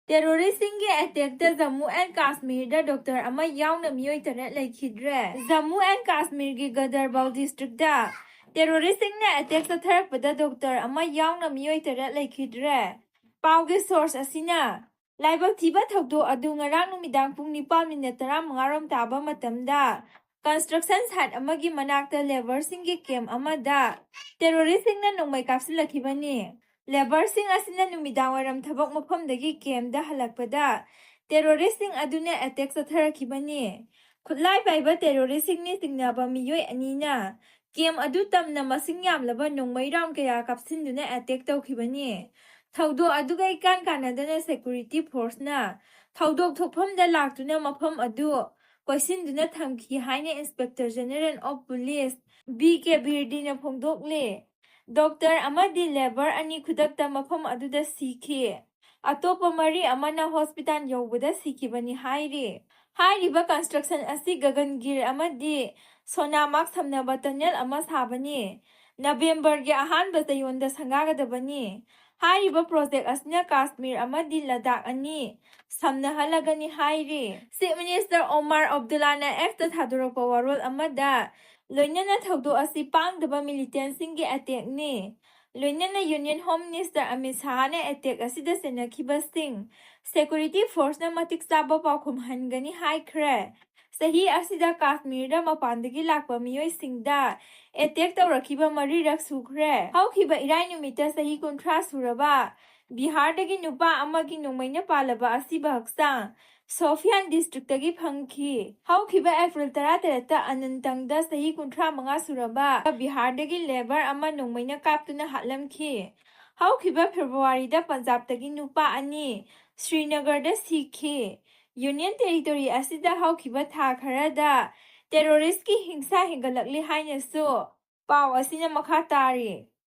ꯇꯦꯔꯣꯔꯤꯁꯁꯤꯡꯒꯤ ꯑꯦꯇꯦꯛꯇ ꯖꯃꯨ ꯑꯦꯟ ꯀꯥꯁꯃꯤꯔꯗ ꯗꯣꯛꯇꯔ ꯑꯃ ꯌꯥꯎꯅ ꯃꯤꯑꯣꯏ 8 ꯂꯩꯈꯤꯗ꯭ꯔꯦ꯫ ꯖꯃꯨ ꯑꯦꯟ ꯀꯥꯁꯃꯤꯔꯒꯤ ꯒꯗꯔꯕꯥꯜ ꯗꯤꯁꯇ꯭ꯔꯤꯛꯇ ꯇꯦꯔꯣꯔꯤꯁꯁꯤꯡꯅ ꯑꯦꯇꯦꯛ ꯆꯠꯊꯔꯛꯄꯗ ꯗꯣꯛꯇꯔ ꯑꯃ ꯌꯥꯎꯅ ꯃꯤꯑꯣꯏ 8 ꯂꯩꯈꯤꯗ꯭ꯔꯦ꯫ ꯄꯥꯎꯒꯤ ꯁꯣꯔꯁ ꯑꯁꯤꯅ ꯂꯥꯏꯕꯛ ꯊꯤꯕ ꯊꯧꯗꯣꯛ ꯑꯗꯨ ꯉꯔꯥꯡ ꯅꯨꯃꯤꯗꯥꯡ ꯄꯨꯡ 9:15 ꯔꯣꯝ ꯇꯥꯕ ꯃꯇꯝꯗ ꯀꯟꯁꯇ꯭ꯔꯛꯁꯟ ꯁꯥꯏꯠ ꯑꯃꯒꯤ ꯃꯅꯥꯛꯇ ꯂꯦꯕꯔꯁꯤꯡꯒꯤ ꯀꯦꯝꯞ ꯑꯃꯗ ꯇꯦꯔꯣꯔꯤꯁꯁꯤꯡꯅ ꯅꯣꯡꯃꯩ ꯀꯥꯞꯁꯤꯜꯂꯛꯈꯤꯕꯅꯤ꯫ ꯂꯦꯕꯔꯁꯤꯡ ꯑꯁꯤꯅ ꯅꯨꯃꯤꯗꯥꯡꯋꯥꯏꯔꯝ ꯊꯕꯛ ꯃꯐꯝꯗꯒꯤ ꯀꯦꯝꯞꯗ ꯍꯜꯂꯛꯄꯗ ꯇꯦꯔꯣꯔꯤꯁꯁꯤꯡ ꯑꯗꯨꯅ ꯑꯦꯇꯦꯛ ꯆꯠꯊꯔꯛꯈꯤꯕꯅꯤ꯫ ꯈꯨꯠꯂꯥꯏ ꯄꯥꯏꯕ ꯇꯦꯔꯣꯔꯤꯁꯁꯤꯡꯅꯤ ꯆꯤꯡꯅꯕ ꯃꯤꯑꯣꯏ ꯑꯅꯤꯅ ꯀꯦꯝꯞ ꯑꯗꯨ ꯇꯝꯅ ꯃꯁꯤꯡ ꯌꯥꯝꯂꯕ ꯅꯣꯡꯃꯩ ꯔꯥꯎꯟ ꯀꯌꯥ ꯀꯥꯞꯁꯤꯟꯗꯨꯅ ꯑꯦꯇꯦꯛ ꯇꯧꯈꯤꯕꯅꯤ꯫ ꯊꯧꯗꯣꯛ ꯑꯗꯨꯒ ꯏꯀꯥꯟ ꯀꯥꯟꯅꯗꯅ ꯁꯦꯀ꯭ꯌꯨꯔꯤꯇꯤ ꯐꯣꯔꯁꯅ ꯊꯧꯗꯣꯛ ꯊꯣꯛꯐꯝꯗ ꯂꯥꯛꯇꯨꯅ ꯃꯐꯝ ꯑꯗꯨ ꯀꯣꯏꯁꯤꯟꯗꯨꯅ ꯊꯝꯈꯤ ꯍꯥꯏꯅ ꯏꯟꯁꯄꯦꯛꯇꯔ ꯖꯦꯅꯔꯦꯜ ꯑꯣꯐ ꯄꯨꯂꯤꯁ ꯕꯤ.ꯀꯦ. ꯕꯤꯔꯗꯤꯅ ꯐꯣꯡꯗꯣꯛꯂꯤ꯫ ꯗꯣꯛꯇꯔ ꯑꯃꯗꯤ ꯂꯦꯕꯔ ꯑꯅꯤ ꯈꯨꯗꯛꯇ ꯃꯐꯝ ꯑꯗꯨꯗ ꯁꯤꯈꯤ꯫ ꯑꯇꯣꯞꯄ 3 ꯑꯃꯅ ꯍꯣꯁꯄꯤꯇꯥꯜ ꯌꯧꯕꯗ ꯁꯤꯈꯤꯕꯅꯤ ꯍꯥꯏꯔꯤ꯫ ꯍꯥꯏꯔꯤꯕ ꯀꯟꯁꯇ꯭ꯔꯛꯁꯟ ꯑꯁꯤ ꯒꯒꯟꯒꯤꯔ ꯑꯃꯗꯤ ꯁꯣꯅꯥꯃꯥꯔꯒ ꯁꯝꯅꯕ ꯇꯅꯦꯜ ꯑꯃ ꯁꯥꯕꯅꯤ꯫ ꯅꯕꯦꯝꯕꯔꯒꯤ ꯑꯍꯥꯟꯕ ꯆꯌꯣꯜꯗ ꯁꯪꯒꯥꯒꯗꯕꯅꯤ꯫ ꯍꯥꯏꯔꯤꯕ ꯄ꯭ꯔꯣꯖꯦꯛ ꯑꯁꯤꯅ ꯀꯥꯁꯃꯤꯔ ꯑꯃꯗꯤ ꯂꯗꯥꯈ ꯑꯅꯤ ꯁꯝꯅꯍꯜꯂꯒꯅꯤ ꯍꯥꯏꯔꯤ꯫ ꯆꯤꯐ ꯃꯤꯅꯤꯁꯇꯔ ꯑꯣꯃꯥꯔ ꯑꯕꯗꯨꯜꯂꯥꯅ ꯑꯦꯛꯁꯇ ꯊꯥꯗꯣꯔꯛꯄ ꯋꯥꯔꯣꯜ ꯑꯃꯗ ꯂꯣꯏꯅꯅ ꯊꯧꯗꯣꯛ ꯑꯁꯤ ꯄꯥꯡꯗꯕ ꯃꯤꯂꯤꯇꯦꯟꯠꯁꯤꯡꯒꯤ ꯑꯦꯇꯦꯛꯅꯤ꯫ ꯂꯣꯏꯅꯅ ꯌꯨꯅꯤꯌꯟ ꯍꯣꯝ ꯃꯤꯅꯤꯁꯇꯔ ꯑꯃꯤꯠ ꯁꯥꯍꯅ ꯑꯦꯇꯦꯛ ꯑꯁꯤꯗ ꯆꯦꯟꯅꯈꯤꯕꯁꯤꯡ ꯁꯦꯀ꯭ꯌꯨꯔꯤꯇꯤ ꯐꯣꯔꯁꯅ ꯃꯇꯤꯛ ꯆꯥꯕ ꯄꯥꯎꯈꯨꯝ ꯍꯟꯒꯅꯤ ꯍꯥꯏꯈ꯭ꯔꯦ꯫ ꯆꯍꯤ ꯑꯁꯤꯗ ꯀꯥꯁꯃꯤꯔꯗ ꯃꯄꯥꯟꯗꯒꯤ ꯂꯥꯛꯄ ꯃꯤꯑꯣꯏꯁꯤꯡꯗ ꯑꯦꯇꯦꯛ ꯇꯧꯔꯛꯈꯤꯕ 4ꯔꯛ ꯁꯨꯈ꯭ꯔꯦ꯫ ꯍꯧꯈꯤꯕ ꯏꯔꯥꯏ ꯅꯨꯃꯤꯠꯇ ꯆꯍꯤ 30 ꯁꯨꯔꯕ ꯕꯤꯍꯥꯔꯗꯒꯤ ꯅꯨꯄꯥ ꯑꯃꯒꯤ ꯅꯣꯡꯃꯩꯅ ꯄꯥꯜꯂꯕ ꯑꯁꯤꯕ ꯍꯛꯆꯥꯡ ꯁꯣꯐꯤꯌꯥꯟ ꯗꯤꯁꯇ꯭ꯔꯤꯛꯇꯒꯤ ꯐꯪꯈꯤ꯫ ꯍꯧꯈꯤꯕ ꯑꯦꯄ꯭ꯔꯤꯜ 13ꯇ ꯑꯅꯟꯇꯪꯗ ꯆꯍꯤ 35 ꯁꯨꯔꯕ ꯕꯤꯍꯥꯔꯗꯒꯤ ꯂꯦꯕꯔ ꯑꯃ ꯅꯣꯡꯃꯩꯅ ꯀꯥꯞꯇꯨꯅ ꯍꯥꯠꯂꯝꯈꯤ꯫ ꯍꯧꯈꯤꯕ ꯐꯦꯕ꯭ꯔꯨꯋꯥꯔꯤꯗ ꯄꯟꯖꯥꯕꯇꯒꯤ ꯅꯨꯄꯥ 2 ꯁ꯭ꯔꯤꯅꯒꯔꯗ ꯁꯤꯈꯤ꯫ ꯌꯨꯅꯤꯌꯟ ꯇꯦꯔꯤꯇꯣꯔꯤ ꯑꯁꯤꯗ ꯍꯧꯈꯤꯕ ꯊꯥ ꯈꯔꯗ ꯇꯦꯔꯣꯔꯤꯁꯠꯀꯤ ꯍꯤꯡꯁꯥ ꯍꯦꯟꯒꯠꯂꯛꯂꯤ ꯍꯥꯏꯅꯁꯨ ꯄꯥꯎ ꯑꯁꯤꯅ ꯃꯈꯥ ꯇꯥꯔꯤ꯫